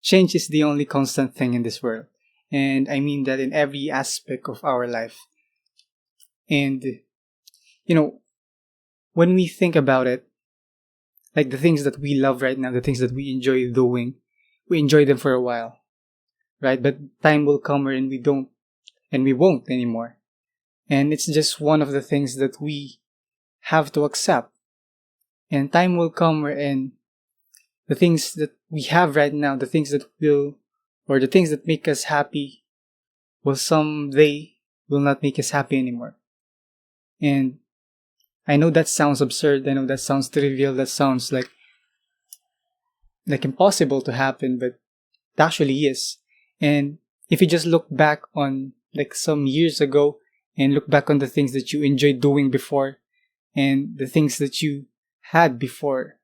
change is the only constant thing in this world. And I mean that in every aspect of our life. And, you know, when we think about it, like the things that we love right now, the things that we enjoy doing, we enjoy them for a while, right? But time will come wherein we don't, and we won't anymore. And it's just one of the things that we have to accept. And time will come wherein the things that we have right now, the things that will, or the things that make us happy, will someday will not make us happy anymore. And I know that sounds absurd. I know that sounds trivial. That sounds like impossible to happen, but it actually is. And if you just look back on like some years ago and look back on the things that you enjoyed doing before and the things that you had before,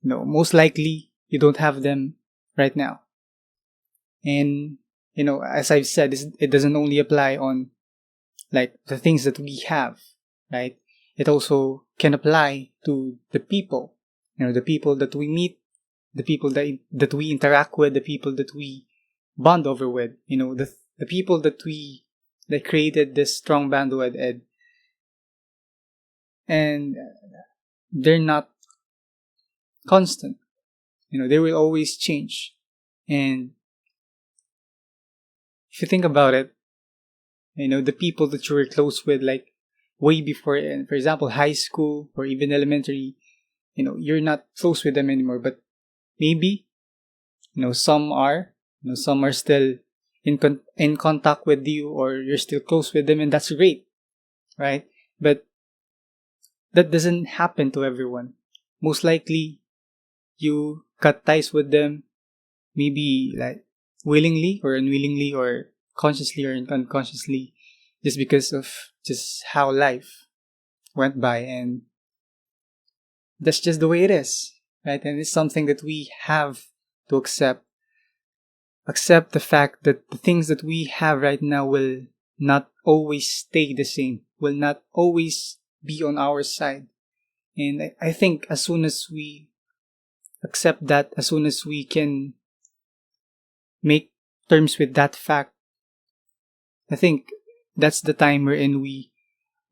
most likely you don't have them right now. And, as I've said, it doesn't only apply on like the things that we have, right? It also can apply to the people, the people that we meet, the people that we interact with, the people that we bond over with, the people that created this strong bond with, and they're not constant. They will always change. And if you think about it, the people that you were close with, like way before, for example, high school or even elementary, you're not close with them anymore. But maybe, some are, some are still in contact with you, or you're still close with them, and that's great, right? But that doesn't happen to everyone. Most likely, you cut ties with them, maybe like willingly or unwillingly, or consciously or unconsciously, just because of just how life went by, and that's just the way it is, right? And it's something that we have to accept the fact that the things that we have right now will not always stay the same, will not always be on our side. And I think as soon as we accept that, as soon as we can make terms with that fact, I think that's the time wherein we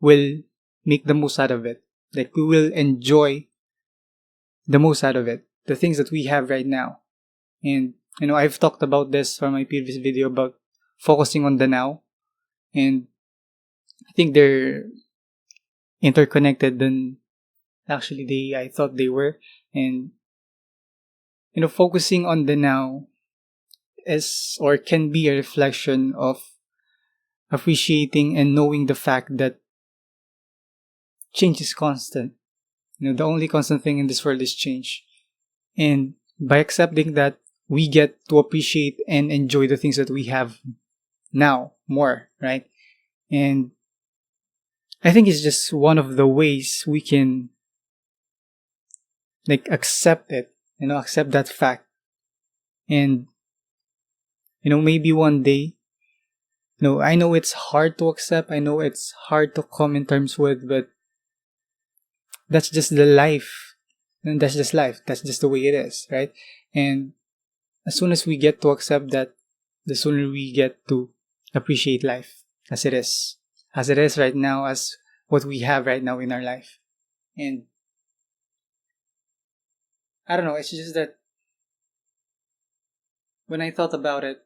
will make the most out of it. Like we will enjoy the most out of it, the things that we have right now. And I've talked about this from my previous video about focusing on the now, and I think they're interconnected than actually I thought they were. And focusing on the now is or can be a reflection of appreciating and knowing the fact that change is constant. The only constant thing in this world is change. And by accepting that, we get to appreciate and enjoy the things that we have now more, right? And I think it's just one of the ways we can like accept it, accept that fact. And maybe one day, I know it's hard to accept, I know it's hard to come in terms with, but that's just the life. And that's just life. That's just the way it is, right? And as soon as we get to accept that, the sooner we get to appreciate life as it is right now, as what we have right now in our life. And I don't know, it's just that when I thought about it,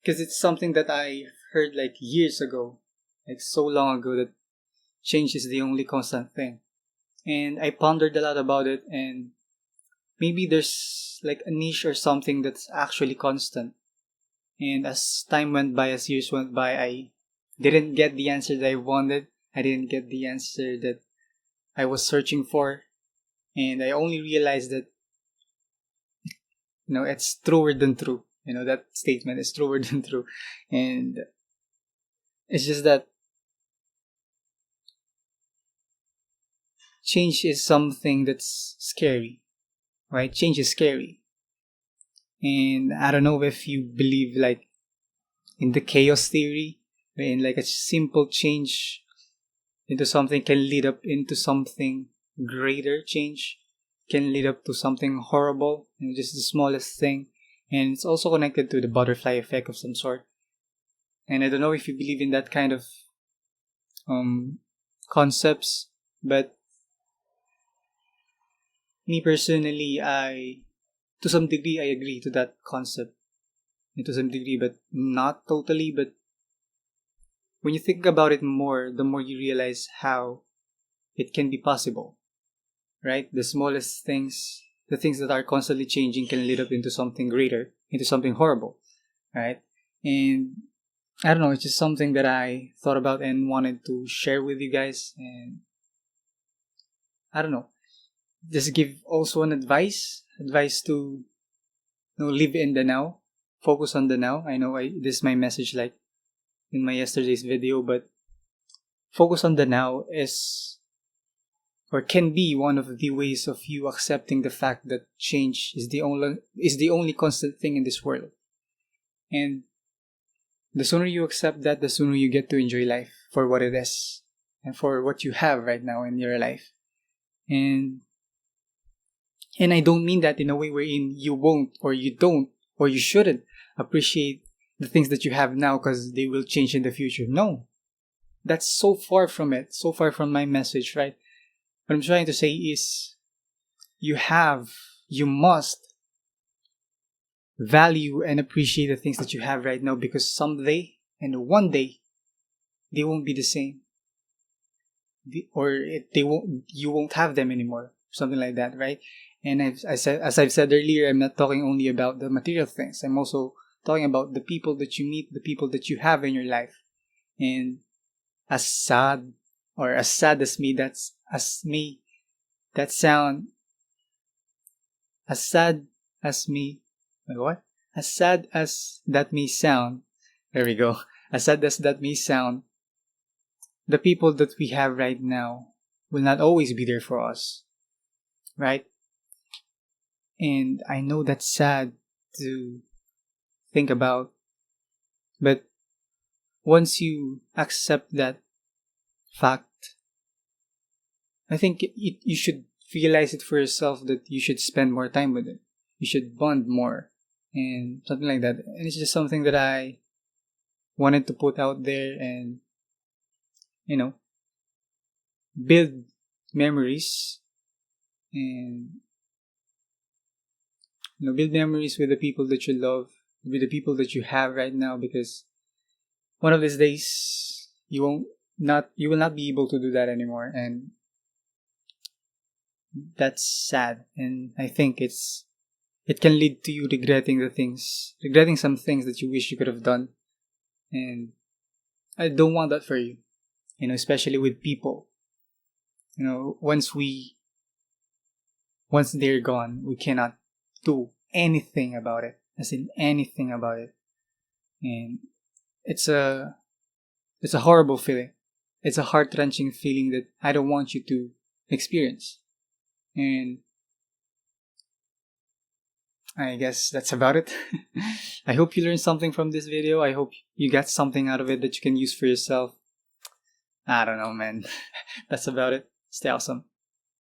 because it's something that I heard like years ago, like so long ago, that change is the only constant thing. And I pondered a lot about it, and maybe there's like a niche or something that's actually constant. And as time went by, as years went by, I didn't get the answer that I wanted. I didn't get the answer that I was searching for. And I only realized that, it's truer than true. That statement is truer than true. And it's just that change is something that's scary, right? Change is scary. And I don't know if you believe like in the chaos theory, in like a simple change into something can lead up into something greater change. can lead up to something horrible, just the smallest thing. And it's also connected to the butterfly effect of some sort. And I don't know if you believe in that kind of concepts, but me personally, to some degree, I agree to that concept. And to some degree, but not totally. But when you think about it more, the more you realize how it can be possible, right? The smallest things, the things that are constantly changing, can lead up into something greater, into something horrible, right? And I don't know, it's just something that I thought about and wanted to share with you guys. And I don't know, just give also an advice to live in the now, focus on the now. I know this is my message like in my yesterday's video, but focus on the now is, or can be, one of the ways of you accepting the fact that change is the only constant thing in this world. And the sooner you accept that, the sooner you get to enjoy life for what it is and for what you have right now in your life. And I don't mean that in a way wherein you won't, or you don't, or you shouldn't appreciate the things that you have now because they will change in the future. No, that's so far from it, so far from my message, right? What I'm trying to say is you must value and appreciate the things that you have right now, because someday and one day they won't be the same, you won't have them anymore, something like that, right? And as I've said earlier, I'm not talking only about the material things. I'm also talking about the people that you meet, the people that you have in your life. And as sad as that sound, as sad as me, what? As sad as that may sound, there we go. As sad as that may sound, the people that we have right now will not always be there for us, right? And I know that's sad to think about, but once you accept that fact, I think you should realize it for yourself that you should spend more time with it. You should bond more and something like that. And it's just something that I wanted to put out there and, build memories and, build memories with the people that you love, with the people that you have right now, because one of these days you will not be able to do that anymore. And that's sad. And I think it can lead to you regretting some things that you wish you could have done. And I don't want that for you, especially with people. Once they're gone, we cannot do anything about it, as in anything about it. And it's a horrible feeling. It's a heart-wrenching feeling that I don't want you to experience. And I guess that's about it. I hope you learned something from this video. I hope you got something out of it that you can use for yourself. I don't know, man. That's about it. Stay awesome.